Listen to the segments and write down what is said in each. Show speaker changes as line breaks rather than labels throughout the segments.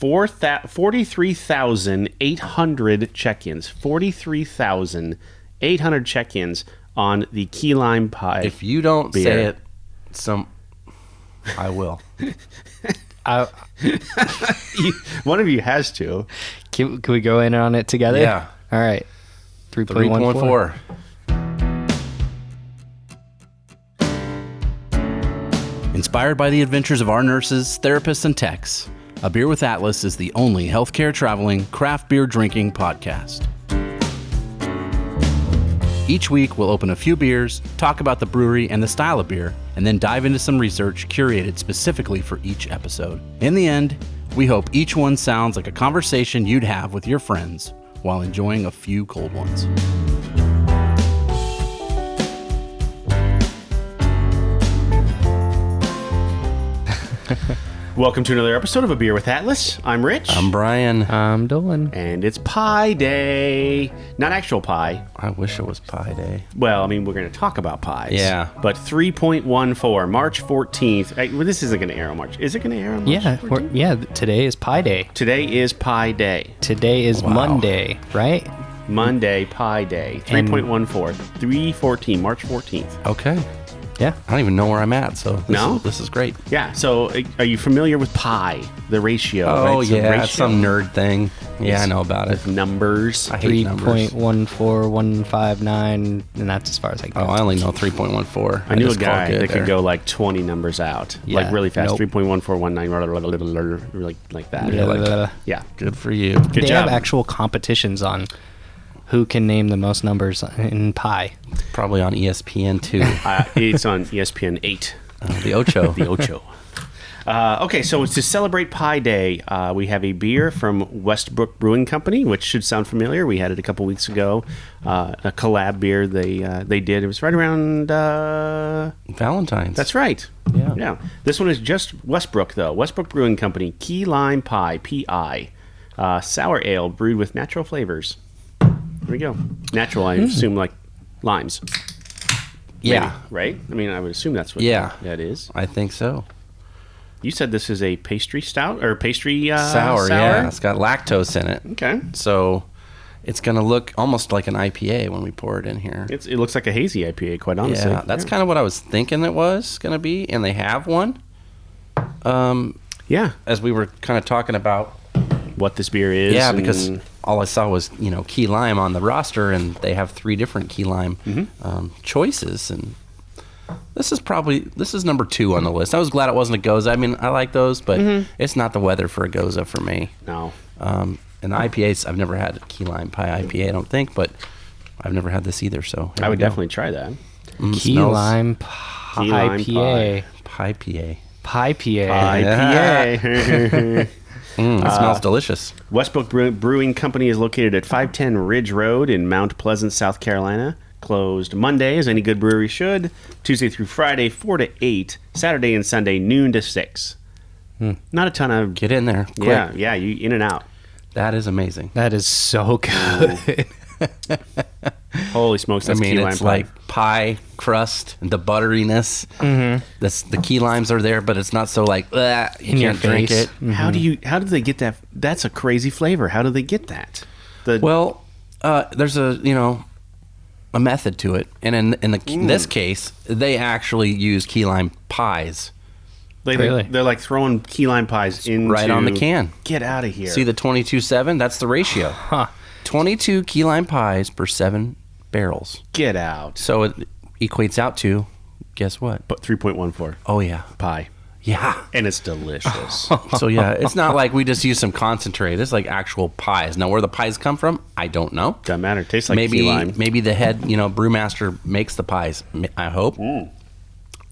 43,800 check-ins. 43,800 check-ins on the key lime pie.
If you don't
beer.
say it, I will.
One of you has to.
Can we go in on it together?
Yeah.
All right. 3.14.
3.4. Inspired by the adventures of our nurses, therapists, and techs, A Beer with Atlas is the only healthcare traveling, craft beer drinking podcast. Each week, we'll open a few beers, talk about the brewery and the style of beer, and then dive into some research curated specifically for each episode. In the end, we hope each one sounds like a conversation you'd have with your friends while enjoying a few cold ones.
Welcome to another episode of A Beer with Atlas. I'm Rich.
I'm Brian.
I'm Dolan.
And it's Pie Day. Not actual pie.
I wish it was Pie Day.
Well, I mean, we're going to talk about pies.
Yeah.
But 3.14, March 14th. Well, this isn't going to air on March. Is it going to air on March 14th?
Today is Pie Day.
Today is Pie Day.
Today is Monday, right?
Monday, Pie Day. 3.14. 3/14, March 14th.
Okay.
Yeah.
I don't even know where I'm at, so this is great.
Yeah, so are you familiar with pi, the ratio?
Oh,
right?
yeah, it's some nerd thing. Yeah, I know about it.
With numbers.
I hate numbers.
3.14159, and that's as far as I go.
Oh, I only know 3.14.
I knew a guy that could go like 20 numbers out, like really fast.
Nope.
3.1419, like that. Yeah.
Good for you.
Good
They
job.
have actual competitions on who can name the most numbers in pi.
Probably on ESPN 2.
It's on ESPN 8.
The Ocho.
The Ocho. Okay, so to celebrate Pie Day, we have a beer from Westbrook Brewing Company, which should sound familiar. We had it a couple weeks ago. A collab beer they did. It was right around
Valentine's.
That's right. Yeah. This one is just Westbrook, though. Westbrook Brewing Company, Key Lime Pie, P.I. Sour ale brewed with natural flavors. There we go. Natural, I assume, like limes.
Yeah.
Maybe, right? I mean, I would assume that's what that is.
I think so.
You said this is a pastry stout or pastry
sour? Yeah. It's got lactose in it.
Okay.
So it's going to look almost like an IPA when we pour it in here.
It looks like a hazy IPA, quite honestly.
Yeah, that's kind of what I was thinking it was going to be, and they have one.
Yeah.
As we were kind of talking about
what this beer is.
Yeah, because all I saw was, key lime on the roster, and they have 3 different key lime choices, and this is number 2 on the list. I was glad it wasn't a Goza. I mean, I like those, but it's not the weather for a Goza for me.
No.
And the IPAs, I've never had a key lime pie IPA, I don't think, but I've never had this either, so
I would definitely try that.
Key lime pie IPA.
Pie PA.
Pie PA.
IPA.
It smells delicious.
Westbrook Brewing Company is located at 510 Ridge Road in Mount Pleasant, South Carolina. Closed Monday, as any good brewery should. Tuesday through Friday, 4 to 8. Saturday and Sunday, noon to 6. Not a ton of...
Get in there. Quick.
Yeah, you in and out.
That is amazing.
That is so good.
Holy smokes, that's key lime
it's
pie.
Like pie crust, the butteriness. The key limes are there, but it's not so like you can't drink it.
How do they get that? That's a crazy flavor. How do they get that?
There's a method to it, and in this case, they actually use key lime pies.
They're like throwing key lime pies into
right on the can.
Get out of here.
See the 22/7? That's the ratio. 22 key lime pies per 7 barrels.
Get out.
So it equates out to, guess what?
But 3.14.
Oh, yeah.
Pie.
Yeah.
And it's delicious.
So, yeah, it's not like we just use some concentrate. It's like actual pies. Now, where the pies come from, I don't know.
Doesn't matter. Tastes like key lime.
Maybe the head, brewmaster makes the pies, I hope.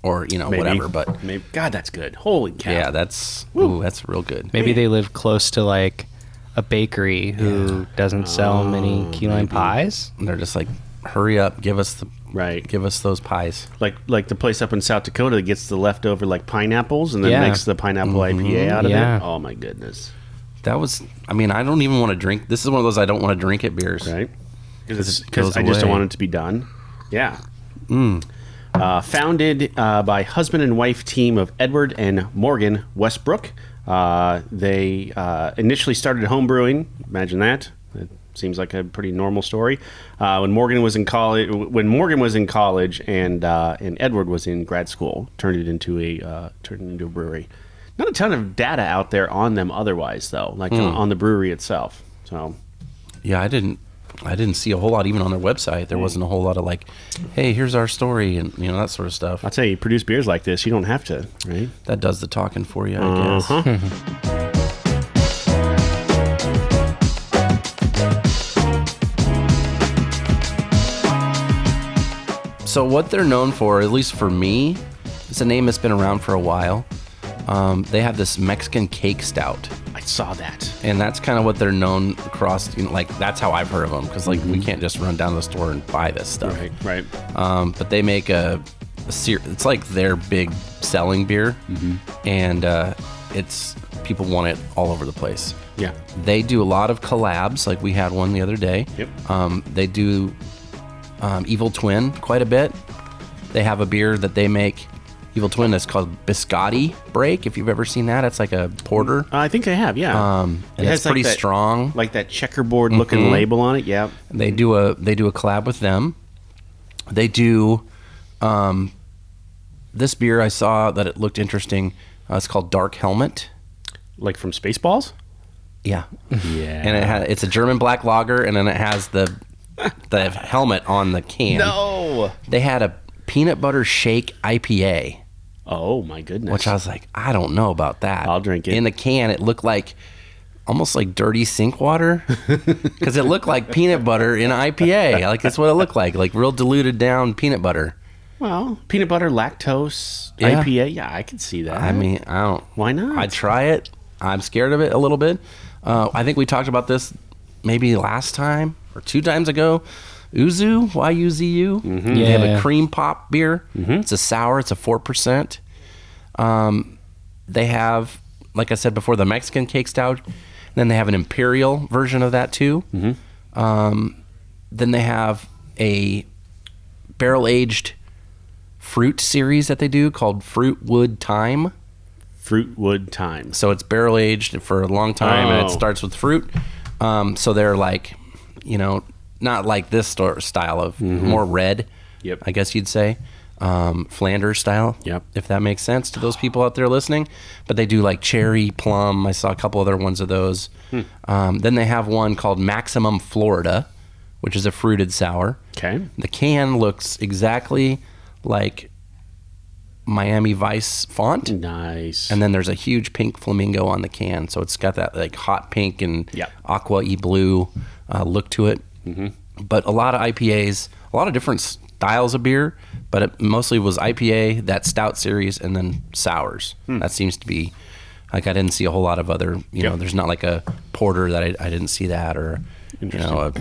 Or, whatever. But
maybe. God, that's good. Holy cow.
Yeah, that's real good.
Maybe they live close to, like, a bakery who doesn't sell many key lime pies.
And they're just like, hurry up, give us those pies.
Like the place up in South Dakota that gets the leftover like pineapples and then makes the pineapple IPA out of it. Oh my goodness.
I don't even want to drink. This is one of those I don't want to drink at beers.
Right. Because I just don't want it to be done. Yeah. Founded by husband and wife team of Edward and Morgan Westbrook. They initially started home brewing. Imagine that. It seems like a pretty normal story. When Morgan was in college, and Edward was in grad school, turned it into a brewery. Not a ton of data out there on them otherwise, though, like on the brewery itself. So,
yeah, I didn't see a whole lot even on their website. There wasn't a whole lot of like, hey, here's our story and that sort of stuff.
I'll tell you, produce beers like this, you don't have to, right?
That does the talking for you, I guess. So what they're known for, at least for me, it's a name that's been around for a while. They have this Mexican cake stout.
I saw that.
And that's kind of what they're known across, that's how I've heard of them. Because, we can't just run down to the store and buy this stuff.
Right.
But they make it's like their big selling beer. And people want it all over the place.
Yeah.
They do a lot of collabs. Like we had one the other day.
Yep.
They do Evil Twin quite a bit. They have a beer that they make, Evil Twin, that's called Biscotti Break. If you've ever seen that, it's like a porter.
I think I have, yeah.
And it's pretty strong.
Like that checkerboard looking label on it, yeah.
They do a collab with them. They do this beer. I saw that it looked interesting. It's called Dark Helmet.
Like from Spaceballs?
Yeah.
Yeah.
And it's a German black lager, and then it has the helmet on the can.
No.
They had a peanut butter shake IPA.
Oh my goodness.
Which I was like, I don't know about that.
I'll drink it.
In the can, it looked like almost like dirty sink water, because it looked like peanut butter in IPA. Like that's what it looked like real diluted down peanut butter.
Well, peanut butter, lactose, IPA. Yeah, I could see that.
I mean, I don't.
Why not?
I'd try it. I'm scared of it a little bit. I think we talked about this maybe last time or 2 times ago. Uzu, Y-U-Z-U.
Yeah.
They have a cream pop beer. It's a sour. It's a 4%. They have, like I said before, the Mexican cake stout. And then they have an imperial version of that too. Then they have a barrel-aged fruit series that they do called Fruitwood Time.
Fruitwood Time.
So it's barrel-aged for a long time, and it starts with fruit. So they're like, not like this style of more red,
Yep.
I guess you'd say. Flanders style,
Yep.
if that makes sense to those people out there listening. But they do like cherry, plum. I saw a couple other ones of those. Then they have one called Maximum Florida, which is a fruited sour.
Okay.
The can looks exactly like Miami Vice font.
Nice.
And then there's a huge pink flamingo on the can. So it's got that like hot pink and aqua-y blue look to it. But a lot of IPAs, a lot of different styles of beer, but it mostly was IPA, that stout series, and then sours. That seems to be, like, I didn't see a whole lot of other, there's not like a porter that I didn't see that, or, a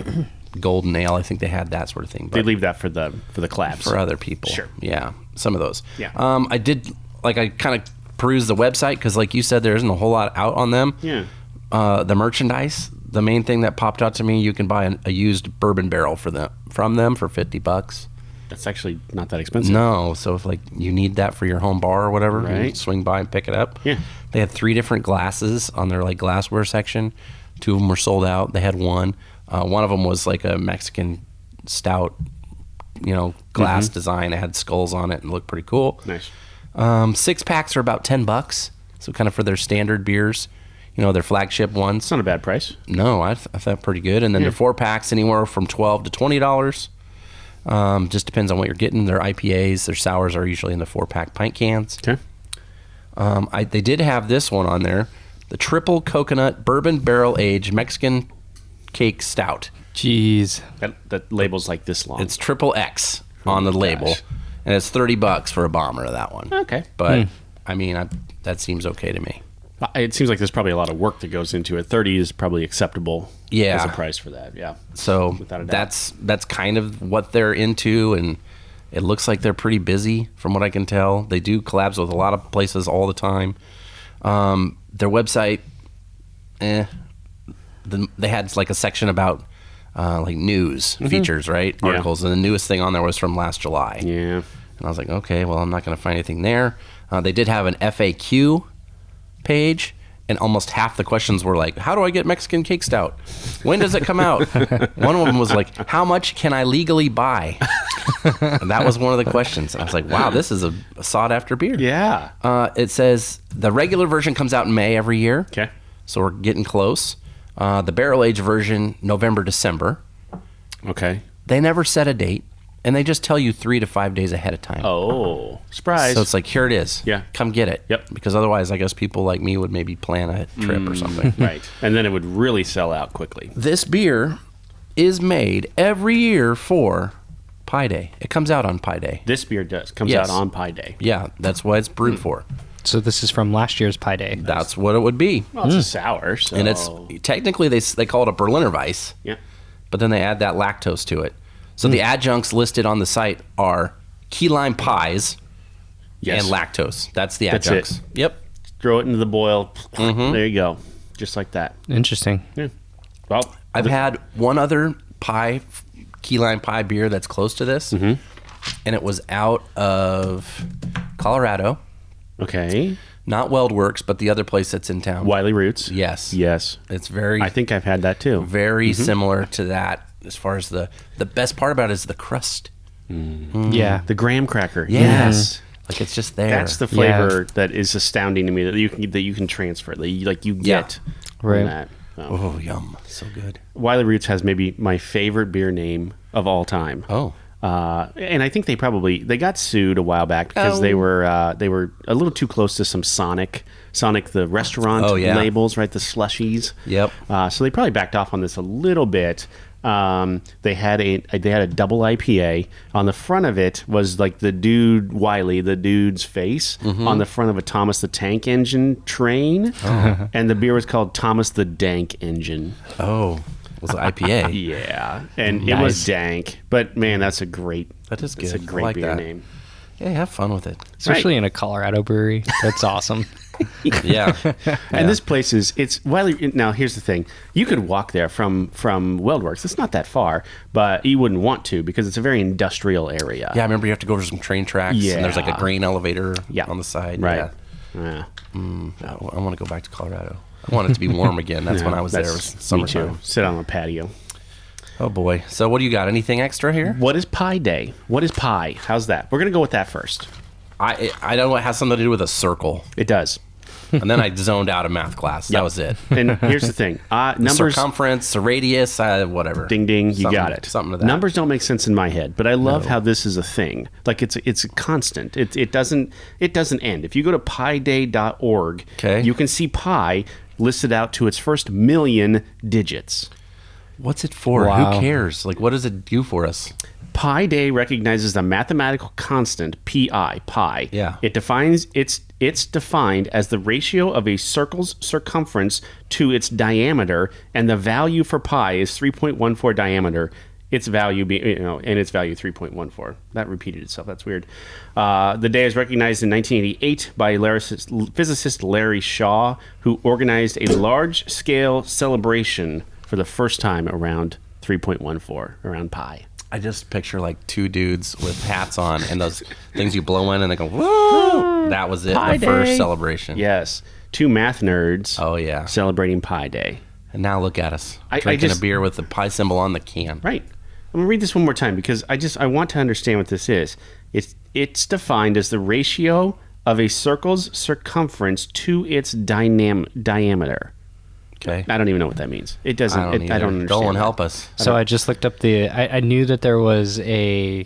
golden ale. I think they had that sort of thing. But
they leave that for the collabs.
for other people.
Sure.
Yeah, some of those.
Yeah.
I did, I kind of perused the website, because like you said, there isn't a whole lot out on them.
Yeah.
The merchandise, the main thing that popped out to me, you can buy a used bourbon barrel from them for $50.
That's actually not that expensive.
No, so if you need that for your home bar or whatever,
Right.
you swing by and pick it up.
Yeah.
They had 3 different glasses on their glassware section. 2 of them were sold out. They had one. One of them was like a Mexican stout, glass design. It had skulls on it and looked pretty cool.
Nice.
6 packs are about $10. So kind of for their standard beers, their flagship ones.
It's not a bad price.
No, I thought pretty good. And then their 4 packs anywhere from $12 to $20. Just depends on what you're getting. Their IPAs, their sours are usually in the 4-pack pint cans.
Okay.
They did have this one on there, the Triple Coconut Bourbon Barrel Aged Mexican Cake Stout.
Jeez.
That label's like this long.
It's triple X on the label, and it's $30 for a bomber of that one.
Okay.
But I mean, that seems okay to me.
It seems like there's probably a lot of work that goes into it. 30 is probably acceptable as a price for that. Yeah.
So
Without a doubt.
that's kind of what they're into, and it looks like they're pretty busy from what I can tell. They do collabs with a lot of places all the time. Their website, they had like a section about news features, right?
Yeah.
Articles, and the newest thing on there was from last July.
Yeah.
And I was like, okay, well, I'm not going to find anything there. They did have an FAQ page, and almost half the questions were like, how do I get Mexican cake stout? When does it come out? One of them was like, how much can I legally buy? And that was one of the questions. And I was like, wow, this is a sought after beer.
Yeah.
It says the regular version comes out in May every year.
Okay.
So we're getting close. The barrel aged version, November, December.
Okay.
They never set a date, and they just tell you 3 to 5 days ahead of time.
Oh, surprise.
So it's like, here it is.
Yeah.
Come get it.
Yep.
Because otherwise, I guess people like me would maybe plan a trip or something.
Right. And then it would really sell out quickly.
This beer is made every year for Pie Day. It comes out on Pie Day.
This beer comes
Yes.
out on Pie Day.
Yeah, that's what it's brewed for.
So this is from last year's Pie Day.
That's what it would be.
Well, it's a sour, so.
And it's technically they call it a Berliner Weiss,
Yeah.
but then they add that lactose to it. So the adjuncts listed on the site are key lime pies
Yes.
and lactose. That's the
That's
adjuncts.
it.
Yep.
Throw it into the boil. There you go. Just like that.
Interesting.
Yeah. Well,
I've had one other key lime pie beer that's close to this, and it was out of Colorado.
okay.
Not Weldworks, but the other place that's in town.
Wiley Roots.
Yes.
Yes.
It's very,
I think I've had that too.
very similar to that as far as the best part about it is the crust.
Yeah.
The graham cracker.
Yeah.
Yes.
Like it's just there.
That's the flavor that is astounding to me that you can transfer. That you get from
Right.
that. So.
Oh, yum. So good.
Wiley Roots has maybe my favorite beer name of all time.
Oh.
And I think they got sued a while back because they were a little too close to some Sonic the restaurant labels, right? The slushies.
Yep.
So they probably backed off on this a little bit. They had a double IPA. On the front of it was like the dude Wiley, the dude's face on the front of a Thomas the Tank Engine train, and the beer was called Thomas the Dank Engine.
Oh. It was an IPA.
Yeah, and it was dank, but man, that's a great.
That is
That's a
good. I
great
like
beer
that.
name.
Yeah, have fun with it.
Especially in a Colorado brewery. That's awesome.
Yeah.
And this place it's Wiley. Now here's the thing: you could walk there from Weldworks. It's not that far, but you wouldn't want to because it's a very industrial area.
Yeah, I remember you have to go over some train tracks, and there's like a
Yeah.
grain elevator
Yeah.
on the side.
Right.
Yeah.
Yeah.
I want to go back to Colorado. I want it to be warm again. That's when I was there. It was
Me
summertime.
too. Sit on a patio.
Oh, boy. So what do you got? Anything extra here?
What is Pie Day? What is pie? How's that? We're gonna go with that first.
I know it has something to do with a circle.
It does.
And then I zoned out of math class. That was it.
And here's the thing: numbers.
Circumference, a radius, whatever.
Ding ding, you got it.
Something to that.
Numbers don't make sense in my head, but I love how this is a thing. Like it's a constant. It doesn't end. If you go to pieday.org,
Okay.
you can see pi listed out to its first million digits.
What's it for?
Wow.
Who cares? Like, what does it do for us?
Pi Day recognizes the mathematical constant pi.
Yeah.
It defines it's defined as the ratio of a circle's circumference to its diameter, and the value for pi is 3.14 diameter. Its value and its value 3.14. That repeated itself. That's weird. The day is recognized in 1988 by physicist Larry Shaw, who organized a large-scale celebration for the first time around 3.14, around pi.
I just picture like two dudes with hats on and those things you blow in and they go, whoa! That was it.
Pi
the first
Day.
celebration.
Yes. Two math nerds
Oh, yeah.
celebrating Pi Day.
And now look at us.
I
Drinking
just-
a beer with the pi symbol on the can.
Right. I'm going to read this one more time because I want to understand what this is. It's defined as the ratio of a circle's circumference to its diameter.
Okay.
I don't even know what that means. It doesn't.
I don't
I
either.
don't understand.
Dolan,
that.
help us.
So I just looked up I knew that there was a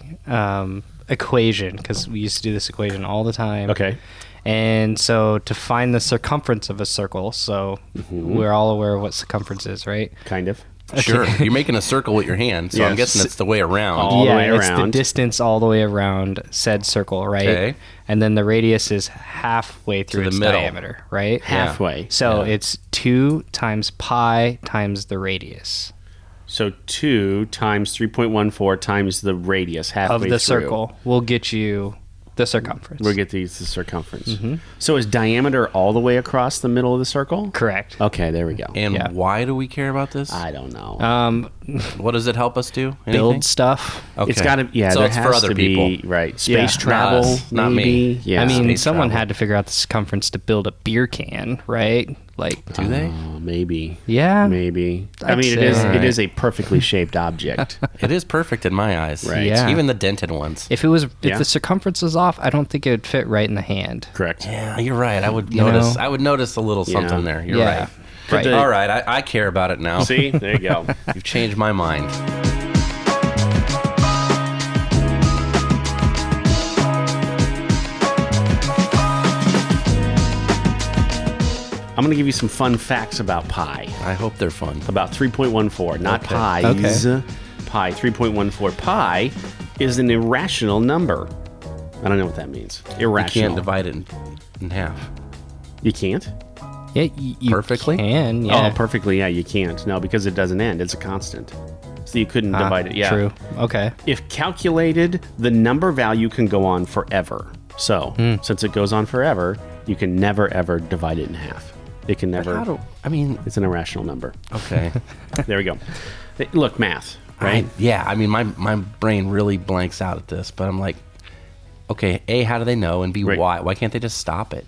equation because we used to do this equation all the time.
Okay.
And so to find the circumference of a circle, so we're all aware of what circumference is, right?
Kind of.
Sure. You're making a circle with your hand, so I'm
Yes.
guessing it's the way around.
All the way
it's the
around.
distance all the way around said circle, right?
Okay.
And then the radius is halfway through
the
its
middle.
diameter, right?
Halfway.
So
Yeah.
it's 2 times pi times the radius
So 2 times 3.14 times the radius halfway
of the
through.
circle will get you the circumference.
We'll get the circumference.
Mm-hmm.
So is diameter all the way across the middle of the circle?
Correct.
Okay, there we go.
And
Yeah.
why do we care about this?
I don't know.
What does it help us do? Anything?
Build stuff.
Okay.
It's got to,
So
there
it's
has
for other
to
people.
be, right,
Yeah.
space
Not
travel,
us, not
maybe.
me.
Yeah.
I mean,
space
someone
travel.
had to figure out the circumference to build a beer can, right? Like,
Do they?
Maybe.
yeah,
Maybe.
I'd
It
say.
is.
All
It
right.
is a perfectly shaped object.
It is perfect in my eyes.
Right.
Yeah.
Even the dented ones.
If
Yeah.
the circumference is off, I don't think it would fit right in the hand.
Correct.
Yeah, you're right. I would
You
notice.
know?
I would notice a little something
Yeah.
there. You're
Yeah.
right.
Right.
the-
All right. I care about it now.
See, there you go.
You've changed my mind.
I'm going to give you some fun facts about pi.
I hope they're fun.
About 3.14, not
Okay.
pies.
Okay.
Pi 3.14. Pi is an irrational number. I don't know what that means.
You
Irrational.
can't divide it in half.
You can't?
Yeah, you
Perfectly?
can. Yeah.
Oh, perfectly. Yeah, you can't. No, because it doesn't end. It's a constant. So you couldn't divide it. Yeah.
True. Okay.
If calculated, the number value can go on forever. So, since it goes on forever, you can never ever divide it in half. It can never. It's an irrational number.
Okay.
There we go. Look, math, right?
My brain really blanks out at this, but I'm like, okay, A, how do they know? And B,
Right.
why? Why can't they just stop it?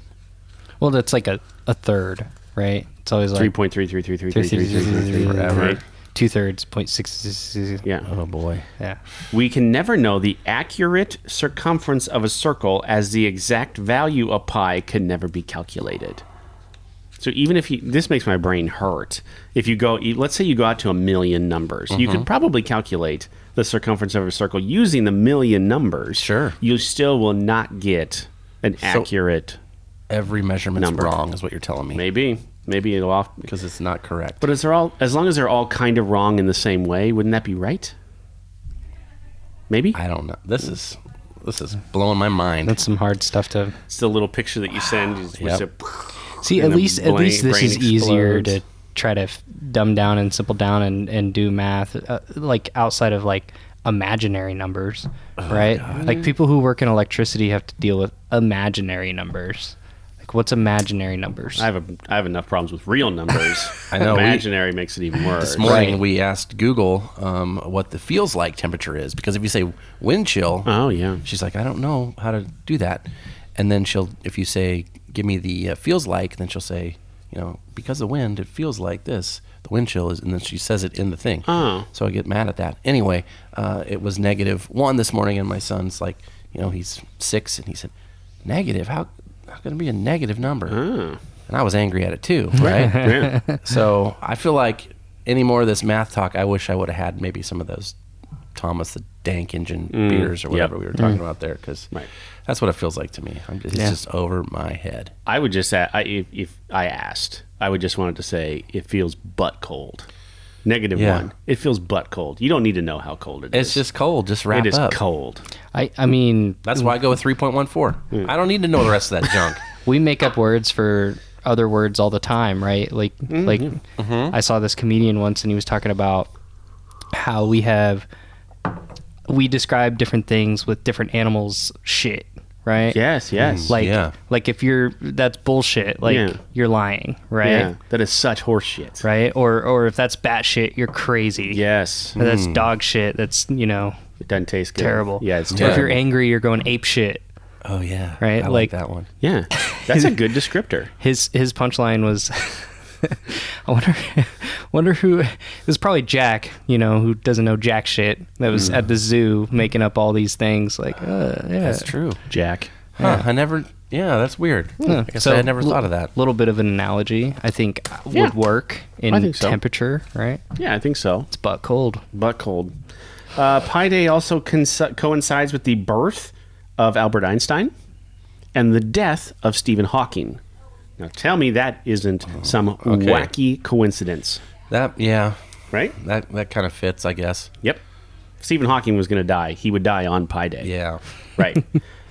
Well, that's like a third, right? It's always like
3.3333333
forever.
right?
2/3, 0.6.
Yeah.
Oh boy.
Yeah.
We can never know the accurate circumference of a circle, as the exact value of pi can never be calculated. So even if this makes my brain hurt. If you go, let's say you go out to 1,000,000 numbers, you could probably calculate the circumference of a circle using the 1,000,000 numbers.
Sure.
You still will not get an accurate.
Every measurement's
Number.
wrong, is what you're telling me.
Maybe it'll off.
Because it's not correct.
But as long as they're all kind of wrong in the same way, wouldn't that be right? Maybe.
I don't know. This is blowing my mind.
That's some hard stuff to
It's the little picture that you send. You just
Yep.
see.
And
At
the
least this
brain
is easier
explodes.
to try to dumb down and simple down and do math like outside of like imaginary numbers, right? Like people who work in electricity have to deal with imaginary numbers. Like what's imaginary numbers?
I have enough problems with real numbers.
I know,
Imaginary makes it even worse.
This morning
Right.
we asked Google what the feels like temperature is, because if you say wind chill,
Oh yeah.
she's like, I don't know how to do that. And then if you say, give me the feels like, then she'll say, because of wind, it feels like this. The wind chill is, and then she says it in the thing.
Oh.
So I get mad at that. Anyway, it was -1 this morning, and my son's like, he's 6, and he said, negative? How can it be a negative number?
Oh.
And I was angry at it too, right?
Yeah.
So I feel like any more of this math talk, I wish I would have had maybe some of those Thomas the Dank Engine beers or whatever
yep.
we were talking about there, because
Right.
that's what it feels like to me. It's just over my head.
I would just say, if I asked, I would just wanted to say it feels butt cold.
Yeah.
-1. It feels butt cold. You don't need to know how cold it is.
It's just cold. Just wrap
it is
up.
cold.
I mean,
That's why I go with 3.14. I don't need to know the rest of that junk.
we make up words for other words all the time, right? Like I saw this comedian once, and he was talking about how we describe different things with different animals' shit, right?
Yes. Yes.
Like,
Yeah.
like if that's bullshit, like
Yeah.
you're lying, right?
Yeah. That is such horse shit.
Right? Or if that's batshit, you're crazy.
Yes.
Or that's dog shit. That's
It doesn't taste good.
terrible.
Yeah. It's
Or if
terrible.
you're angry, you're going ape shit.
Oh, yeah.
Right,
I
like-
like that one.
Yeah. That's a good descriptor.
His punchline was, I wonder who. It was probably Jack, who doesn't know jack shit. That was at the zoo making up all these things. Like, yeah,
That's true.
Jack.
Huh, that's weird. I guess
So,
I had never thought of that.
A little bit of an analogy, I think,
Yeah.
would work
I
in
think so.
temperature. Right?
Yeah, I think so.
It's butt cold.
Butt cold. Pi Day also coincides with the birth of Albert Einstein and the death of Stephen Hawking. Now, tell me that isn't some wacky coincidence,
That
right?
that kind of fits, I guess.
Yep. Stephen Hawking was going to die. He would die on Pi Day.
Yeah.
Right.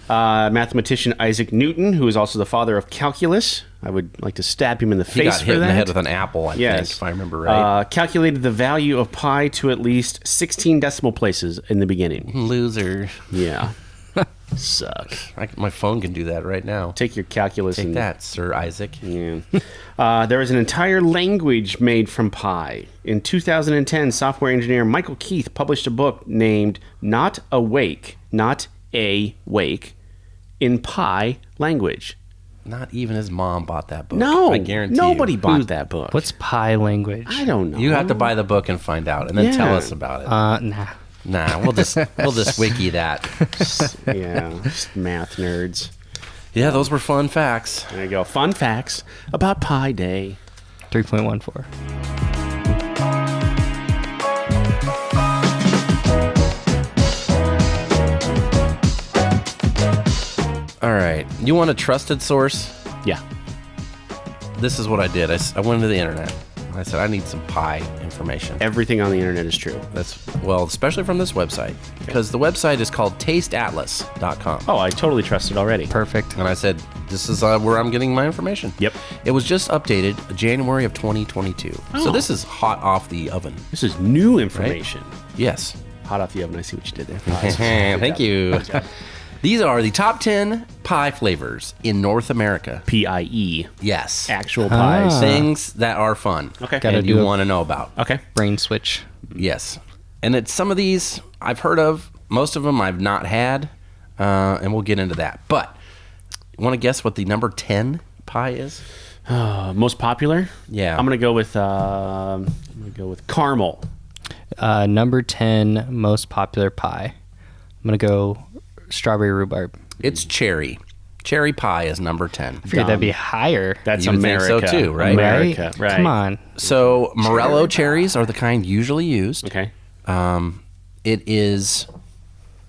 Mathematician Isaac Newton, who is also the father of calculus. I would like to stab him in the
He
face
got
for
hit in
that.
the head with an apple, I think, if I remember right.
Calculated the value of pi to at least 16 decimal places in the beginning.
Loser.
Yeah. Suck.
My phone can do that right now.
Take your calculus
Take
and
that, Sir Isaac.
Yeah. There is an entire language made from pi. In 2010, software engineer Michael Keith published a book named Not Awake, Not A Wake, in Pi language.
Not even his mom bought that book.
No,
I guarantee
nobody
you.
bought that book.
What's pie language?
I don't know.
You have to buy the book and find out, and then tell us about it.
Nah.
Nah, we'll just wiki that.
Yeah, just math nerds.
Yeah, those were fun facts.
There you go. Fun facts about Pi Day.
3.14.
All right, you want a trusted source?
Yeah.
This is what I did. I went to the internet. I said, I need some pie information.
Everything on the internet is true.
Especially from this website, because the website is called tasteatlas.com.
Oh, I totally trust it already.
Perfect.
And I said, this is where I'm getting my information.
Yep.
It was just updated January of 2022. So
Oh.
this is hot off the oven.
This is new information.
Yes.
Hot off the oven. I see what you did there.
Thank you. These are the top 10 pie flavors in North America.
PIE.
Yes.
Actual pies.
Things that are fun.
Okay.
Gotta
And
do
you
it.
want to know about.
Okay.
Brain switch.
Yes. And it's some of these I've heard of. Most of them I've not had. And we'll get into that. But you want to guess what the number 10 pie is?
Most popular?
Yeah.
I'm gonna go with caramel.
Number 10 most popular pie. I'm going to go strawberry rhubarb.
It's cherry. Cherry pie is number 10.
I figured that'd be higher.
That's
You would think
America.
so too, right?
America. Right.
Come on.
So Morello cherries are the kind usually used.
Okay.
It is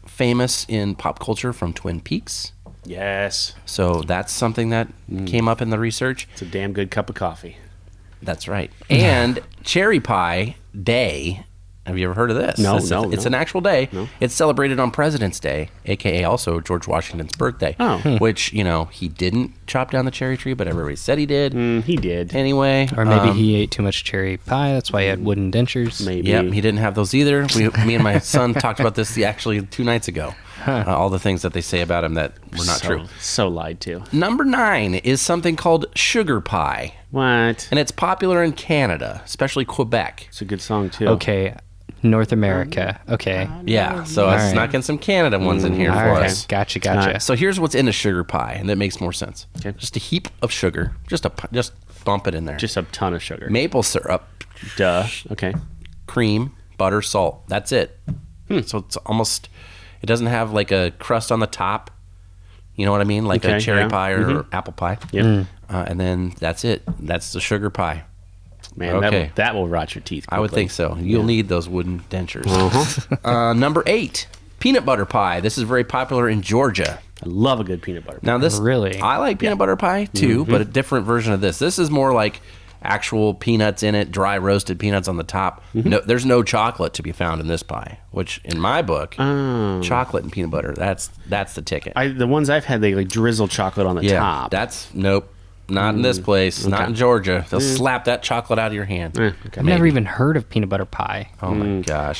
famous in pop culture from Twin Peaks.
Yes.
So that's something that came up in the research.
It's a damn good cup of coffee.
That's right. And Cherry Pie Day. Have you ever heard of this?
No,
It's an actual day.
No.
It's celebrated on President's Day, a.k.a. also George Washington's birthday.
Oh.
Which, he didn't chop down the cherry tree, but everybody said he did.
He did.
Anyway.
Or maybe he ate too much cherry pie. That's why he had wooden dentures.
Maybe.
Yep, he didn't have those either. Me and my son talked about this actually 2 nights ago. All the things that they say about him that were not true.
So lied to.
Number 9 is something called sugar pie.
What?
And it's popular in Canada, especially Quebec.
It's a good song too.
Okay. North America. Okay.
Yeah, so I
All right.
snuck in some Canada ones in here
All
for
right.
us.
Gotcha.
So here's what's in a sugar pie, and that makes more sense.
Okay.
Just a heap of sugar, just bump it in there.
Just a ton of sugar.
Maple syrup,
Duh. Okay.
cream, butter, salt. That's it. So it's almost. It doesn't have like a crust on the top. You know what I mean? Like a
Okay,
cherry
yeah.
pie or apple pie.
Yep.
And then that's it. That's the sugar pie.
Man,
Okay.
that will rot your teeth.
I would
quickly.
think so. You'll need those wooden dentures.
Uh-huh.
Number 8, peanut butter pie. This is very popular in Georgia.
I love a good peanut butter.
Now this
Really?
I like peanut butter pie too, but a different version of this. This is more like actual peanuts in it, dry roasted peanuts on the top. No, there's no chocolate to be found in this pie, which in my book, chocolate and peanut butter, that's the ticket.
The ones I've had, they like drizzle chocolate on the top.
That's nope. Not in this place. Not in Georgia. They'll slap that chocolate out of your hand.
Okay.
I've never even heard of peanut butter pie.
Oh my gosh.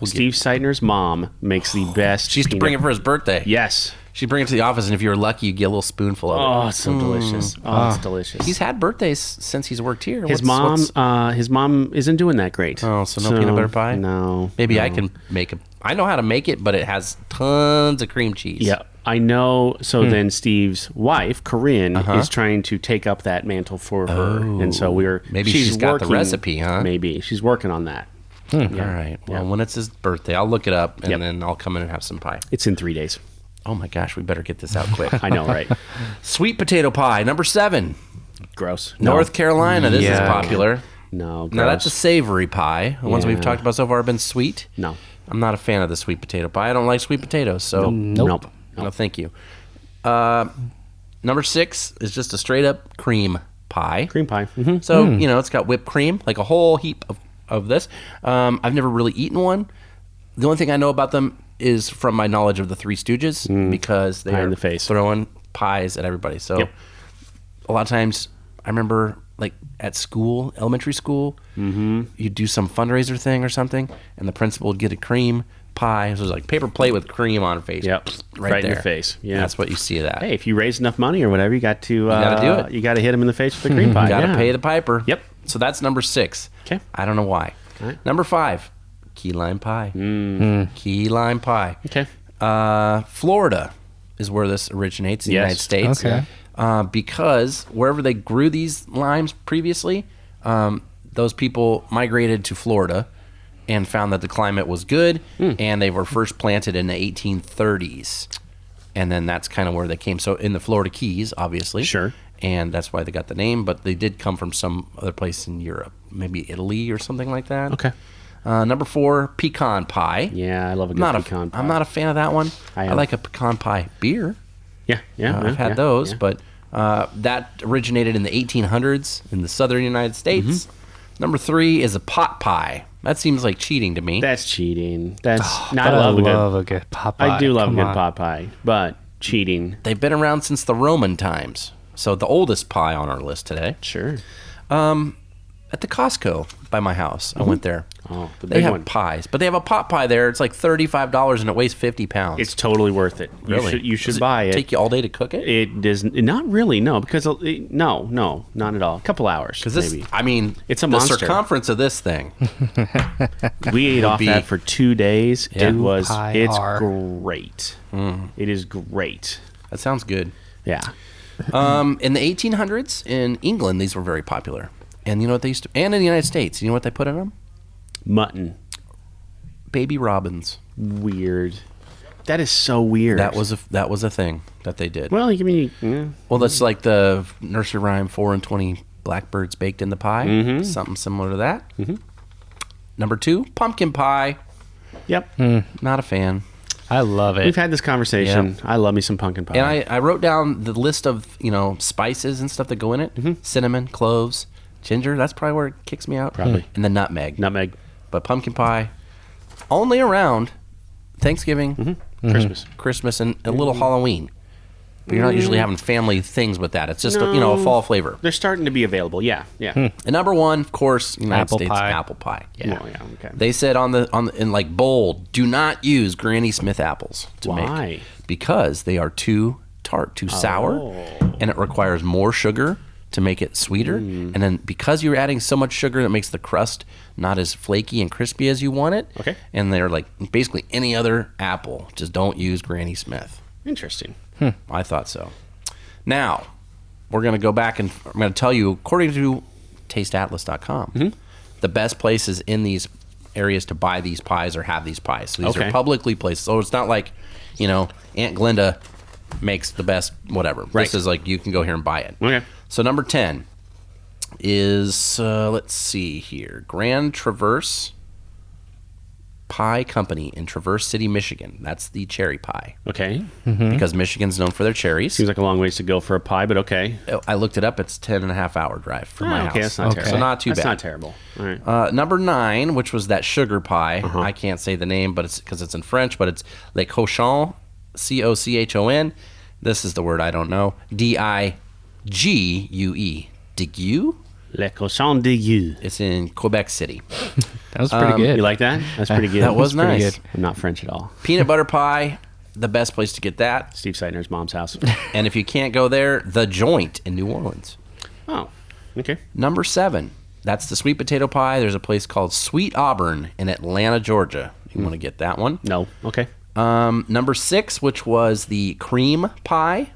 Steve Seidner's mom makes the best.
She used to bring it for his birthday.
Yes.
She'd bring it to the office, and if you were lucky, you get a little spoonful of it.
Oh, it's so delicious. Oh, it's delicious.
He's had birthdays since he's worked here.
his mom isn't doing that great.
Oh, so no peanut butter pie?
No.
Maybe
no.
I can make a. I know how to make it, but it has tons of cream cheese.
Yeah, I know. So then Steve's wife, Corinne,
Uh-huh.
is trying to take up that mantle for her, and so
Maybe she's got the
working-
recipe, huh?
Maybe she's working on that.
All right. Well, when it's his birthday, I'll look it up, and
Yep.
then I'll come in and have some pie.
It's in 3 days.
Oh my gosh, we better get this out quick.
I know, right?
Sweet potato pie, number 7,
Gross.
North Carolina. This is
Yuck.
popular.
No.
Now that's a
gross.
savory pie. The ones we've
Yeah.
talked about so far have been sweet.
No.
I'm not a fan of the sweet potato pie. I don't like sweet potatoes, so
Nope.
no, thank you. Number 6 is just a straight up cream pie.
Cream pie. Mm-hmm.
So, it's got whipped cream, like a whole heap of this. I've never really eaten one. The only thing I know about them is from my knowledge of the Three Stooges, because they
Pie in
are
the face.
throwing pies at everybody. So
Yep.
a lot of times I remember like at school, elementary school, you'd do some fundraiser thing or something, and the principal would get a cream pie. It was like paper plate with cream on face.
Yep.
Right
Right in
there.
your face. Yeah.
That's what you see of that.
Hey, if you raise enough money or whatever, you got to
gotta do it.
You got to hit him in the face with the cream pie.
You gotta
yeah.
pay the piper.
Yep.
So that's number 6.
'Kay.
I don't know why.
All right.
Number 5, key lime pie. Key lime pie.
Okay.
Florida is where this originates in the
Yes.
United States.
Okay.
because wherever they grew these limes previously, those people migrated to Florida and found that the climate was good, and they were first planted in the 1830s. And then that's kind of where they came. So in the Florida Keys, obviously.
Sure.
And that's why they got the name, but they did come from some other place in Europe, maybe Italy or something like that.
Okay.
Number 4, pecan pie.
Yeah, I love a good pecan pie.
I'm not a fan of that one. I like a pecan pie beer.
Yeah.
I've had those, but that originated in the 1800s in the southern United States. Number 3 is a pot pie. That seems like cheating to me.
That's cheating. I
love a good pot pie.
I do love a good pot pie, but cheating.
They've been around since the Roman times. So the oldest pie on our list today.
Sure.
At the Costco by my house, I went there.
Oh, the
they
big
have
one.
pies, but they have a pot pie there. It's like $35 and it weighs 50 pounds.
It's totally worth it.
Really?
You should
Does
buy it.
Take you all day to cook it?
It does not really. No, because no, not at all. A couple hours,
Because this,
maybe.
I mean,
It's a
the
monster.
circumference of this thing.
We ate off that for 2 days.
Yeah.
It's great. It is great.
That sounds good.
Yeah.
In the 1800s in England, these were very popular. And you know what they used to, and in the United States, you know what they put in them?
Mutton.
Baby robins.
Weird. That is so weird.
That was a thing that they did.
Well, you mean.
Well, that's like the nursery rhyme 4 and 20 blackbirds baked in the pie. Something similar to that. Number 2, pumpkin pie.
Yep.
Not a fan.
I love it.
We've had this conversation.
Yep.
I love me some pumpkin pie.
And I wrote down the list of, spices and stuff that go in it. Cinnamon, cloves, ginger. That's probably where it kicks me out.
Probably.
And the nutmeg.
Nutmeg.
But pumpkin pie, only around Thanksgiving, Christmas, and a little Halloween. But you're not usually having family things with that. It's just a fall flavor.
They're starting to be available. Yeah.
And number 1, of course, United
Apple
States
pie.
apple pie. Yeah.
Oh, yeah. Okay.
They said in like bold, do not use Granny Smith apples to
Why?
make, because they are too tart, too sour, and it requires more sugar to make it sweeter. And then because you're adding so much sugar, that makes the crust not as flaky and crispy as you want it.
Okay.
And they're like basically any other apple. Just don't use Granny Smith.
Interesting.
I thought so. Now, we're going to go back and I'm going to tell you, according to tasteatlas.com, the best places in these areas to buy these pies or have these pies. So these are publicly placed. So it's not like, Aunt Glenda makes the best whatever.
Right.
This is like you can go here and buy it.
Okay.
So number 10 is, let's see here, Grand Traverse Pie Company in Traverse City, Michigan. That's the cherry pie.
Okay.
Because Michigan's known for their cherries.
Seems like a long ways to go for a pie, but okay.
I looked it up. It's 10.5-hour drive from my house.
Okay, that's not terrible.
So not too
That's
bad.
not terrible. All right.
Number 9, which was that sugar pie. I can't say the name, but it's because it's in French. But it's Le Cochon, Cochon. This is the word I don't know. Digue. Digue.
Le cochon de you.
It's in Quebec City.
That was pretty good.
You like that? That's pretty good.
That was
pretty
nice.
good.
I'm not French at all.
Peanut butter pie. The best place to get that.
Steve Seidner's mom's house.
And if you can't go there, The Joint in New Orleans.
Oh, okay.
Number 7. That's the sweet potato pie. There's a place called Sweet Auburn in Atlanta, Georgia. You want to get that one?
No. Okay.
Number 6, which was the cream pie.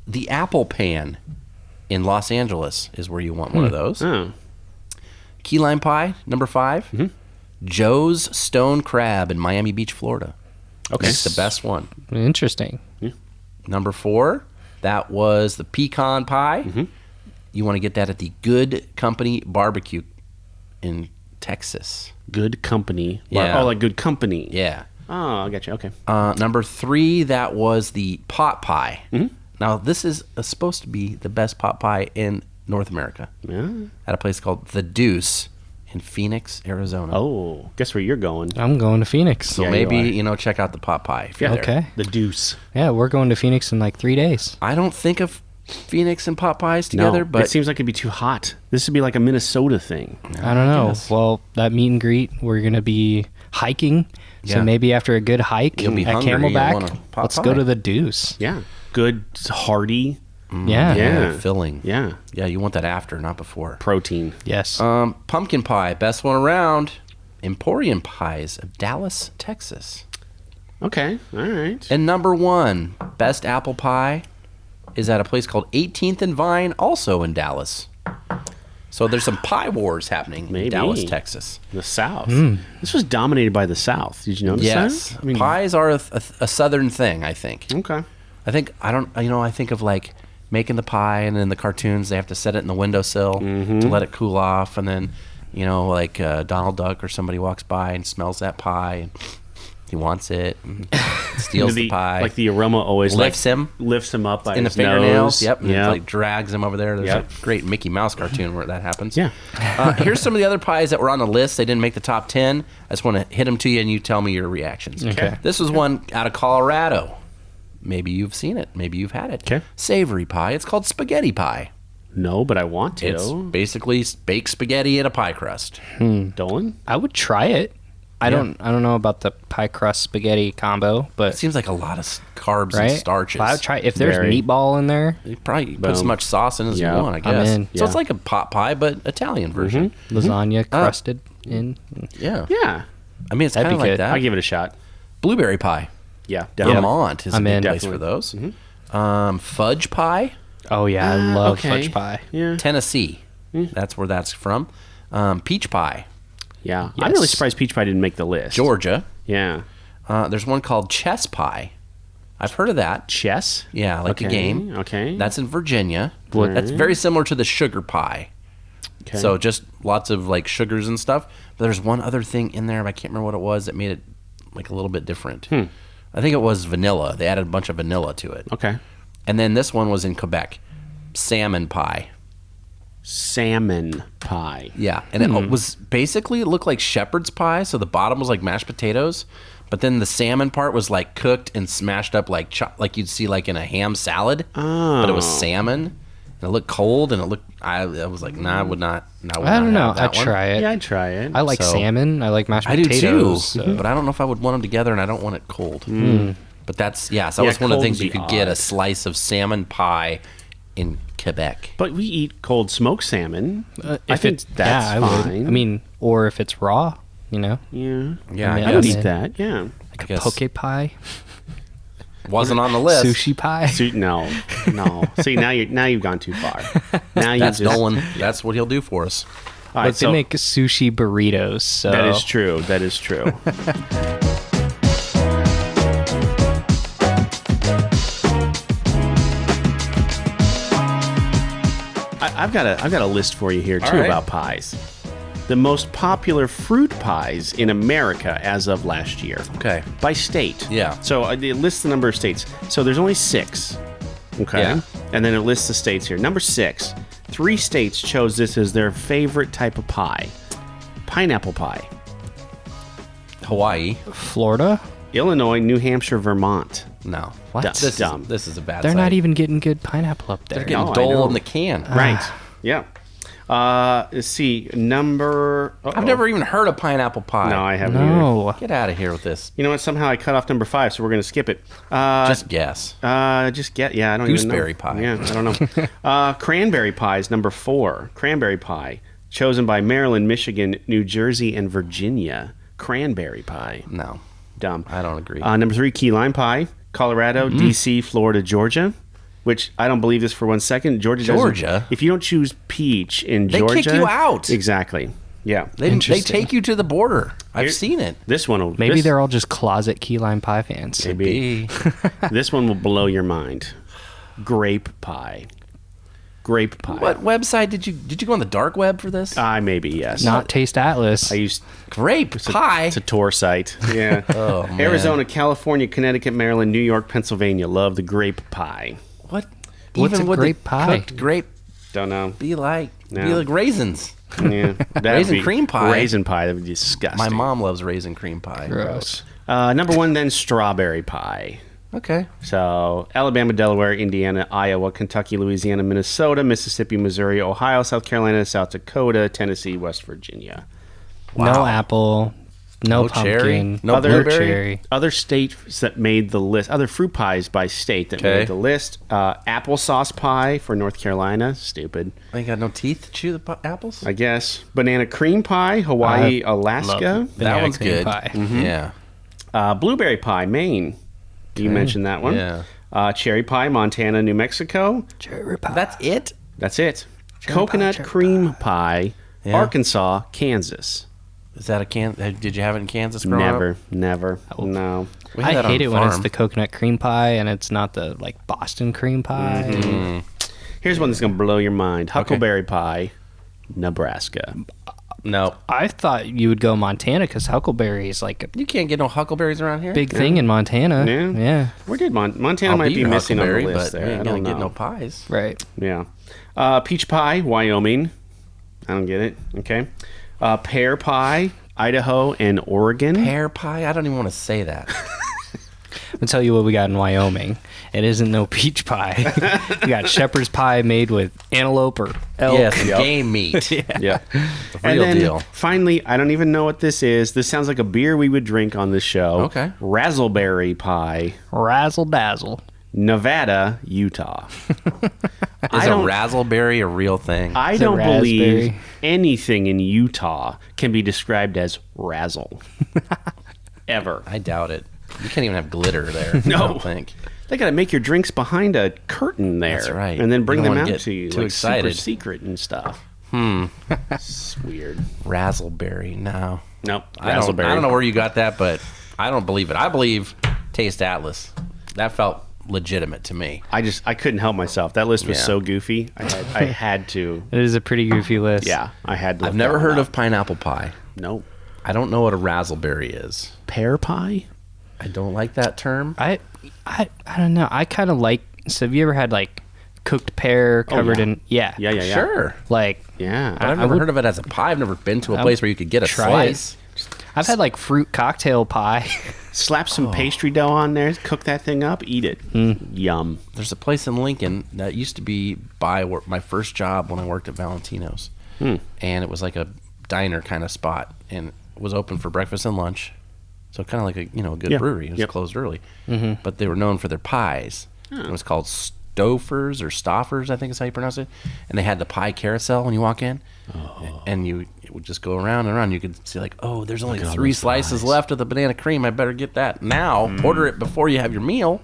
The apple pan in Los Angeles is where you want one of those.
Oh.
Key lime pie, number 5. Joe's Stone Crab in Miami Beach, Florida.
Okay.
It's the best one.
Interesting.
Number 4, that was the pecan pie. You want to get that at the Good Company Barbecue in Texas.
Good company.
Yeah.
Oh, like good company.
Yeah.
Oh, I got you. Okay.
Number 3, that was the pot pie. Now, this is supposed to be the best pot pie in North America.
Yeah.
At a place called The Deuce in Phoenix, Arizona.
Oh, guess where you're going?
I'm going to Phoenix.
So
Yeah,
maybe,
you
check out the pot pie if you're
Yeah.
there.
Okay.
The Deuce.
Yeah, we're going to Phoenix in like 3 days.
I don't think of Phoenix and pot pies together,
No,
but
it seems like it'd be too hot. This would be like a Minnesota thing.
I don't know.
guess.
Well, that meet and greet, we're going to be hiking.
Yeah.
So maybe after a good hike
You'll be
at
hungry, you'll
Camelback,
want a pot
let's
pie.
go to the Deuce.
Yeah. Good, hearty.
Yeah.
Yeah.
filling.
Yeah.
Yeah, you want that after, not before.
Protein.
Yes.
Pumpkin pie, best one around. Emporium Pies of Dallas, Texas.
Okay. All right.
And number 1, best apple pie. is at a place called 18th and Vine, also in Dallas. So there's some pie wars happening in Dallas, Texas.
The South. This was dominated by the South. Did you notice
Yes.
that?
Pies are a Southern thing, I think.
Okay.
I think of like making the pie, and in the cartoons they have to set it in the windowsill to let it cool off, and then like Donald Duck or somebody walks by and smells that pie, and he wants it, and steals the pie.
Like the aroma always
lifts him
up by
in the
his
fingernails.
nose.
Yep, and it like drags him over there. There's
Yep.
a great Mickey Mouse cartoon where that happens.
Yeah.
Here's some of the other pies that were on the list. They didn't make the top 10. I just want to hit them to you, and you tell me your reactions.
Okay.
This was one out of Colorado. Maybe you've seen it. Maybe you've had it.
Okay.
Savory pie. It's called spaghetti pie.
No, but I want to.
It's basically baked spaghetti in a pie crust.
Dolan?
I would try it. I don't know about the pie crust spaghetti combo,
It
but
seems like a lot of carbs
right.
and starches.
Well, I would try if there's
Very.
meatball in there.
You probably put as much sauce in as
Yeah.
you want, I guess.
in.
So it's
Yeah.
like a pot pie, but Italian version.
Lasagna crusted in.
Yeah.
Yeah.
I mean, it's
That'd
kind of
be
like
good.
that.
I'll give it a shot.
Blueberry pie.
Yeah, definitely.
Vermont is a
I'm
big
in.
place for those. Fudge pie,
Oh yeah, I love
okay.
fudge pie.
Yeah.
Tennessee. That's where that's from. Peach pie,
Yeah. I'm really
Yes.
surprised peach pie didn't make the list.
Georgia.
Yeah.
There's one called chess pie. I've heard of that.
Chess?
Yeah, like a game.
Okay.
That's in Virginia.
What-
That's very similar to the sugar pie.
Okay.
So just lots of like sugars and stuff. But there's one other thing in there, but I can't remember what it was that made it like a little bit different. I think it was vanilla. They added a bunch of vanilla to it.
Okay.
And then this one was in Quebec. Salmon pie.
Salmon pie.
Yeah, and it was basically, it looked like shepherd's pie. So the bottom was like mashed potatoes, but then the salmon part was like cooked and smashed up like like you'd see like in a ham salad. But it was salmon, and it looked cold, and it looked. I was like, nah, I would not.
I don't know. I'd try it.
Yeah, I'd try it.
I like
So-
salmon. I like mashed
I do
potatoes.
too, but I don't know if I would want them together, and I don't want it cold. But that's So that
Yeah,
was one of the
cold
things
would
you
be
could get a
odd.
slice of salmon pie in Quebec.
But we eat cold smoked salmon. I
If
think
it's
that's
I would.
fine.
I mean, or if it's raw,
yeah.
Yeah,
I
I
I would
guess.
eat that. Yeah.
like
guess.
a poke pie,
Wasn't on the list.
sushi pie.
No. See, now you've gone too far. Now you
That's
just.
Nolan. That's what he'll do for us.
All right,
But they
so
make sushi burritos. So
that is true. That is true. I've got a list for you here too
right.
about pies. The most popular fruit pies in America as of last year.
Okay.
By state.
Yeah.
So it lists the number of states. So there's only 6. Okay.
Yeah.
And then it lists the states here. Number 6. 3 states chose this as their favorite type of pie. Pineapple pie.
Hawaii.
Florida.
Illinois, New Hampshire, Vermont.
No.
What?
That's dumb.
This is a bad
They're
site.
not even getting good pineapple up there.
They're getting
No, I
Dole
know.
in the can.
Right. Yeah. Let's see. Number.
I've never even heard of pineapple pie.
No, I haven't either.
No.
Get out of here with this.
You know what? Somehow I cut off number 5, so we're going to skip it.
Just guess.
Just get. Yeah, I don't
Gooseberry
even know.
pie.
Yeah, I don't know. Cranberry pie is number 4. Cranberry pie, chosen by Maryland, Michigan, New Jersey, and Virginia. Cranberry pie.
No,
Dumb.
I don't agree.
Number 3, key lime pie. Colorado, D.C., Florida, Georgia. Which I don't believe this for one second. Georgia. If you don't choose peach in
They
Georgia,
kick you out.
Exactly. Yeah.
They
Interesting.
take you to the border. I've
Here-
seen it.
This one will.
Maybe
this,
they're all just closet key lime pie fans.
Maybe. This one will blow your mind. Grape pie. Grape pie.
What website did you go on the dark web for this?
Maybe yes.
Not Taste Atlas.
I used.
Grape pie.
It's a tour site. Yeah.
Oh, man.
Arizona, California, Connecticut, Maryland, New York, Pennsylvania love the grape pie.
What?
What's
Even
a
would the
grape pie?
Cooked grape
Don't know.
be like?
No.
Be like raisins.
Yeah. That'd
Raisin
be-
cream pie?
Raisin pie. That would be disgusting.
My mom loves raisin cream pie.
Gross.
Number 1, then strawberry pie.
Okay.
So Alabama, Delaware, Indiana, Iowa, Kentucky, Louisiana, Minnesota, Mississippi, Missouri, Ohio, South Carolina, South Dakota, Tennessee, West Virginia.
No apple. No
No cherry?
pumpkin.
No
other
blueberry?
cherry.
Other states that made the list, other fruit pies by state that
Okay.
made the list. Applesauce pie for North Carolina. Stupid,
I ain't got no teeth to chew the apples.
I guess. Banana cream pie, Hawaii, Alaska.
that
Banana
one's
cream
good.
pie.
Yeah.
Blueberry pie, Maine. You mentioned that one.
Yeah.
Cherry pie, Montana, New Mexico.
Cherry pie.
That's it?
That's it. Coconut cream pie,
Yeah.
Arkansas, Kansas.
Is that did you have it in Kansas growing up?
Never. No.
We had
I
that on
hate
the
it when it's
farm.
the coconut cream pie and it's not the like Boston cream pie.
Here's one that's going to blow your mind. Huckleberry pie, Nebraska.
No.
I thought you would go Montana because huckleberry is like a
You can't get no huckleberries around here.
big thing in Montana.
Yeah.
Yeah.
Where did Montana
I'll
might be
your
missing on the
huckleberry,
list
but
there.
we
I
ain't
don't
gonna
know.
get no pies.
Right.
Yeah. Peach pie, Wyoming. I don't get it. Okay. Pear pie, Idaho and Oregon.
Pear pie? I don't even want to say that.
I'll tell you what we got in Wyoming. It isn't no peach pie. We got shepherd's pie made with antelope or elk.
Yes, game meat.
Yeah.
The
And
real
then
deal.
finally, I don't even know what this is. This sounds like a beer we would drink on this show.
Okay.
Razzleberry pie,
Razzle dazzle.
Nevada, Utah.
Is a razzleberry a real thing?
I
Is it
don't believe
raspberry?
anything in Utah can be described as razzle. Ever.
I doubt it. You can't even have glitter there. I
No.
don't think.
They got to make your drinks behind a curtain there.
That's right.
And then
You
bring
don't
them
wanna
out
get
to you.
too
Like
excited.
super secret and stuff. It's weird.
Razzleberry. No.
Nope.
I don't
Razzleberry.
know where you got that, but I don't believe it. I believe Taste Atlas. That felt legitimate to me.
I couldn't help myself. That list was
Yeah.
so goofy. I had to.
It is a pretty goofy list.
Yeah, I had to.
I've
look
never
that one
heard
up.
of pineapple pie.
Nope.
I don't know what a razzleberry is.
Pear pie.
I don't like that term.
I don't know. I kind of like. So have you ever had like cooked pear covered
yeah.
in? Yeah.
Yeah.
Sure.
Like
Yeah.
But I've
I
never
would-
heard of it as a pie. I've never been to a place where you could get a
try it.
slice.
I've had like fruit cocktail pie.
Slap some pastry dough on there. Cook that thing up. Eat it. Yum.
There's a place in Lincoln that used to be by my first job when I worked at Valentino's. And it was like a diner kind of spot. And it was open for breakfast and lunch. So kind of like a good
Yeah.
brewery. It was
Yep.
closed early. But they were known for their pies. It was called Stouffer's or Stoffers, I think is how you pronounce it. And they had the pie carousel when you walk in. And it would just go around and around. You could see like, oh, there's only 3 slices left of the banana cream. I better get that now. Order it before you have your meal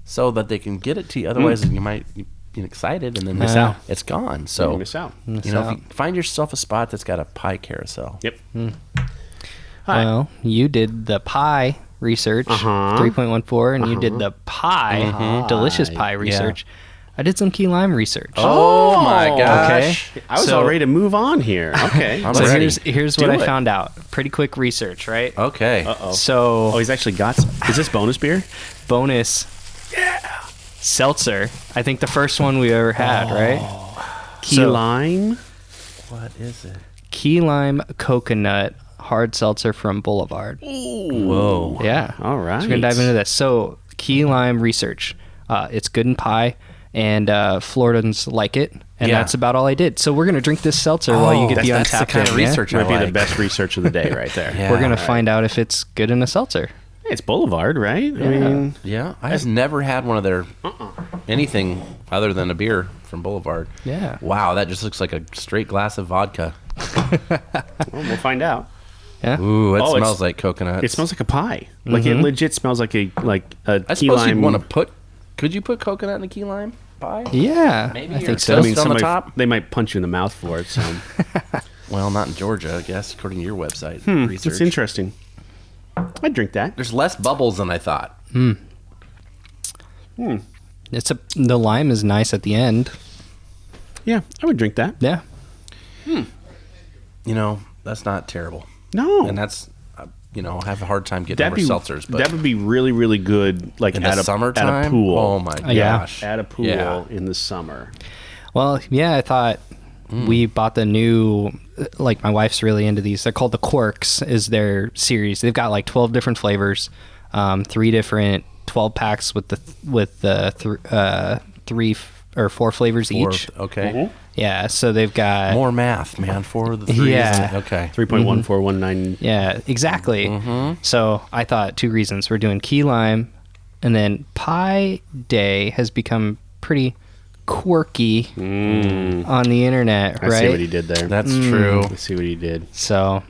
so that they can get it to you. Otherwise, you might get excited and then
Miss out.
It's gone. So,
Miss out.
if you find yourself a spot that's got a pie carousel.
Yep.
Well, you did the pie research, 3.14, and you did the pie, delicious pie research. I did some key lime research.
Oh my gosh.
I was
So-
all ready to move on here. Okay.
I'm
So
ready.
here's
Do
what I
it.
found out. Pretty quick research, right?
Okay.
So
Oh, he's actually got. Is this bonus beer?
bonus seltzer. I think the first one we ever had, right?
Key
So-
lime.
What is it?
Key lime coconut hard seltzer from Boulevard.
Whoa.
Yeah.
All right.
So we're gonna dive into this. So key lime research. It's good in pie, and Floridans like it, and
Yeah.
that's about all I did. So we're gonna drink this seltzer while you get the
that's the
untapped
kind of
in, yeah?
research I
Might be the
like.
best research of the day right there.
Yeah.
We're gonna find out if it's good in a seltzer.
It's Boulevard, right? I mean,
Yeah, I have never had one of their anything other than a beer from Boulevard.
Yeah.
Wow, that just looks like a straight glass of vodka.
well, we'll find out.
Yeah.
Ooh, it
Oh,
smells like coconut.
It smells like a pie. Like it legit smells like a
I
key
suppose
lime.
you'd want to put. Could you put coconut in a key lime pie?
Yeah.
Maybe
I
or
think so.
toast on the
somebody-
top?
They might punch you in the mouth for it. So
Well, not in Georgia, I guess, according to your website research.
it's interesting. I'd drink that.
There's less bubbles than I thought.
The lime is nice at the end.
Yeah, I would drink that.
Yeah.
You know, that's not terrible.
No,
And that's, I have a hard time getting over seltzers. But
that would be really, really good. Like
in
at
the
a
summertime,
at a pool.
oh my
Yeah.
gosh,
At a pool
Yeah.
in the summer.
Well, yeah, I thought we bought the new, like my wife's really into these. They're called the Quirks is their series. They've got like 12 different flavors, 3 different 12 packs with the 3 or 4 flavors each.
Okay.
Yeah, so they've got
More math, man. 4 of the 3.
Yeah.
Okay.
3.1419.
Yeah, exactly. So I thought 2 reasons. We're doing key lime, and then Pie Day has become pretty quirky on the internet,
I
right?
see what he did there.
That's true.
I see what he did.
So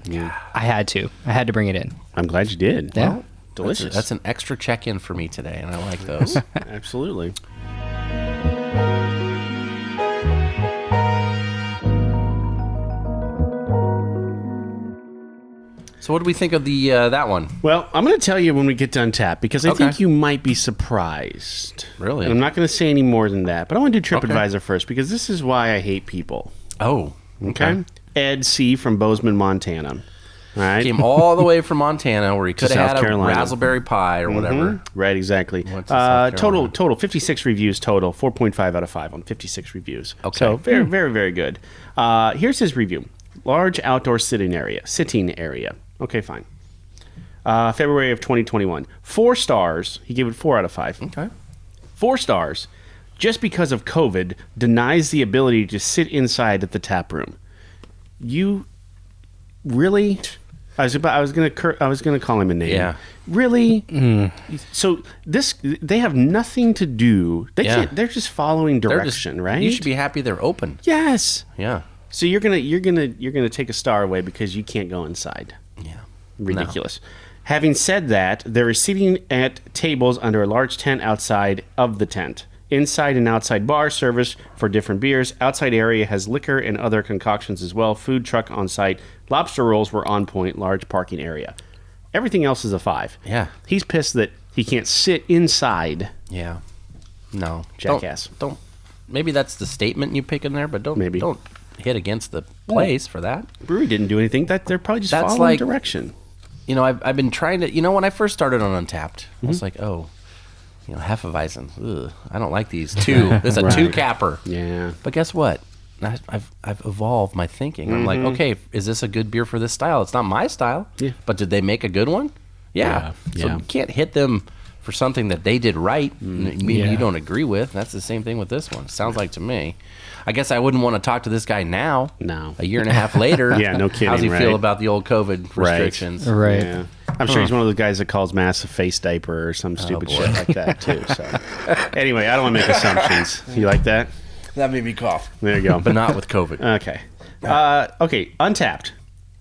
I had to bring it in.
I'm glad you did.
Yeah.
delicious.
That's an extra check-in for me today, and I like those.
Absolutely.
So what do we think of the that one?
Well, I'm going to tell you when we get to Untapped, because I think you might be surprised.
Really?
And I'm not going to say any more than that, but I want to do TripAdvisor first, because this is why I hate people.
Oh,
Okay? Ed C. from Bozeman, Montana. All right?
Came all the way from Montana, where he could have
South
had
Carolina.
a raspberry pie or whatever.
Right, exactly.
Went to South
Total 56 reviews total, 4.5 out of 5 on 56 reviews.
Okay.
So very, very, very good. Here's his review. Large outdoor sitting area. Okay, fine. February of 2021. 4 stars. He gave it 4 out of 5.
Okay.
4 stars. Just because of COVID denies the ability to sit inside at the tap room. You really? I was gonna call him a name.
Yeah.
Really? So they have nothing to do. They
Yeah.
can't. They're just following direction, right?
You should be happy they're open.
Yes.
Yeah.
So you're gonna take a star away because you can't go inside.
Yeah.
Ridiculous. Having said that, there is seating at tables under a large tent outside of the tent. Inside and outside bar service for different beers. Outside area has liquor and other concoctions as well. Food truck on site. Lobster rolls were on point. Large parking area. Everything else is a 5.
Yeah.
He's pissed that he can't sit inside.
Yeah. No.
Jackass.
Don't. Maybe that's the statement you pick in there, but don't hit against the place for that.
Brewery didn't do anything. They're probably just
That's
following
like-
direction.
You know, I've been trying to. You know, when I first started on Untapped, I was like, oh, you know, Hefeweizen. Ugh, I don't like these. It's a
Right.
2-capper.
Yeah.
But guess what? I've evolved my thinking. I'm like, okay, is this a good beer for this style? It's not my style.
Yeah.
But did they make a good one? Yeah. So
Yeah.
you can't hit them for something that they did right. Maybe you don't agree with. That's the same thing with this one. Sounds like to me. I guess I wouldn't want to talk to this guy now.
No.
A year and a half later.
Yeah, no kidding,
How's he
right?
feel about the old COVID restrictions?
Right.
Yeah. I'm sure he's one of those guys that calls mass a face diaper or some stupid
boy.
shit like that too. So anyway, I don't want to make assumptions. You like that?
That made me cough.
There you go.
But not with COVID.
Okay. Okay. Untapped.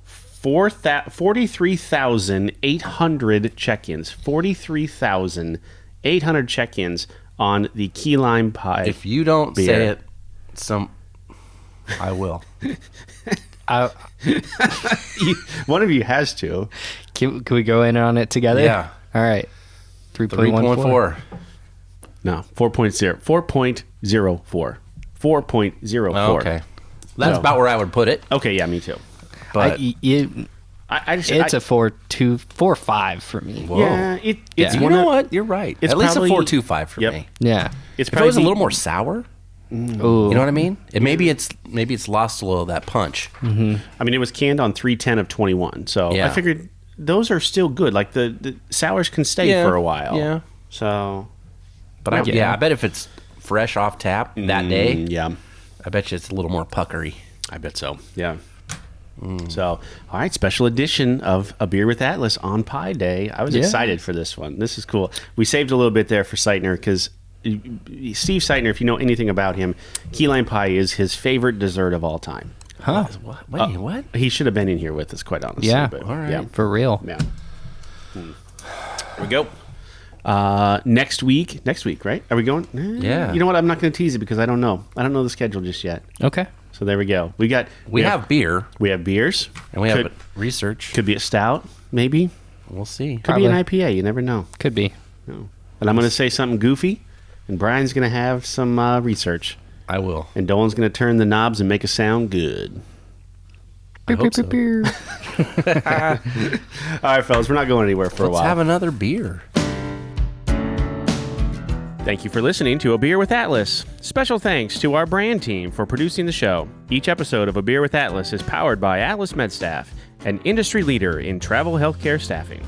43,800 check-ins. 43,800 check-ins on the key lime pie.
If you don't
beer.
say it, I will.
One of you has to.
Can we go in on it together?
Yeah.
All right. 3.14.
3.4.
No, 4.0. 4.04. 4.04.
Oh, okay. That's
No.
about where I would put it.
Okay, yeah, me too.
But
It's a 4.5 for me.
Whoa.
Yeah, it's
Yeah.
you
one
know
of,
what? You're right.
It's
At least
probably-
a 4.25 for
Yep.
me.
Yeah.
It's
If it was a
probably
little more sour,
Ooh.
you know what I mean? Maybe it's lost a little of that punch.
I mean, it was canned on 3/10 of 21, so I
Yeah.
figured those are still good. Like the sours can stay
Yeah,
for a while.
yeah.
So,
But I bet if it's fresh off tap that day,
yeah,
I bet you it's a little more puckery.
I bet so. Yeah. So, all right, special edition of A Beer with Atlas on Pie Day. I was excited for this one. This is cool. We saved a little bit there for Seitner because Steve Seitner, if you know anything about him, key lime pie is his favorite dessert of all time.
Huh?
What? Wait, what?
He should have been in here with us, quite honestly.
Yeah.
But,
All right.
Yeah.
For real.
Yeah. Here we go. Next week, right? Are we going?
Yeah.
You know what? I'm not going to tease it because I don't know. I don't know the schedule just yet.
Okay.
So there we go. We
have beer
we have beers,
and we have research.
could be a stout, maybe.
We'll see.
Could be an IPA. You never know.
Could be.
No. But I'm going to say something goofy, and Brian's going to have some research,
I will.
and Dolan's going to turn the knobs and make it sound good.
I hope so.
All right, fellas, we're not going anywhere for a
Let's
while.
have another beer.
Thank you for listening to A Beer with Atlas. Special thanks to our brand team for producing the show. Each episode of A Beer with Atlas is powered by Atlas MedStaff, an industry leader in travel healthcare staffing.